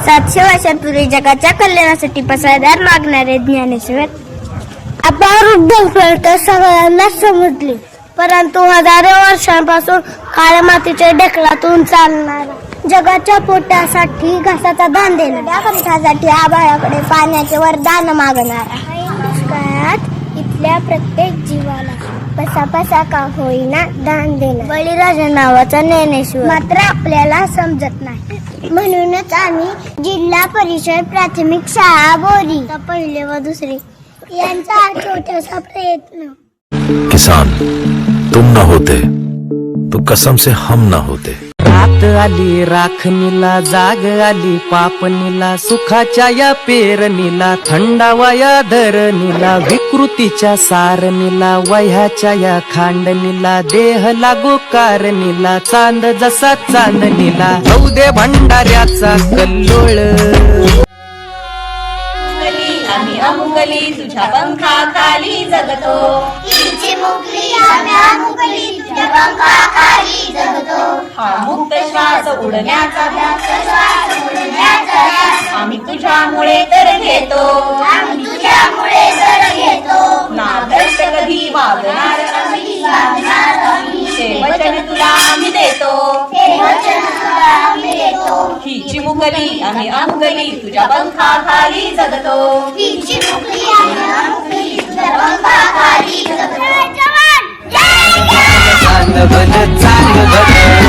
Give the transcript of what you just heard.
700 वर्षांपूर्वी जगाच्या कल्याणासाठी पसायदार मागणारे ज्ञानेश्वर अपार उद्धव सगळ्यांना समजले, परंतु हजारो वर्षांपासून काळ्या मातीच्या ढेकळातून चालणारा जगाच्या पोटासाठी घासाचा दान देणारा खर्चासाठी आभाळाकडे पाण्याचे वरदान मागणारा दुष्काळात इथल्या प्रत्येक जीवाला पसा का होईना दान देणार बळीराजा नावाचा ज्ञानेश्वर मात्र आपल्याला समजत नाही। म्हणूनच आम्ही जिल्हा परिषद प्राथमिक शाळा बोरी पहिले व दुसरी यांचा छोटासा प्रयत्न। किसान तुम न होते तो कसम से हम न होते। रात आली राखणीला, जाग आली पापणीला, सुखाच्या या पेरणीला, थंडावा या धरणीला, विकृतीच्या सारणीला, वह्याच्या या खांडणीला, देह लागो कारणीला, चांद जसा चांदणीला, जाऊ दे भंडाऱ्याचा कल्लोळ। आम्ही अमुकली तुझ्या पंखाखाली जगतो, हा मुक्त श्वास उडण्याचा ध्यास, आम्ही तुझ्यामुळे तर घेतो, ना दर्श कधी वागणार, ते वचन तुला आम्ही देतो, ही चिमुकली आम्ही अमुकली तुझ्या पंखाखाली जगतो। चांग भलं चांग भलं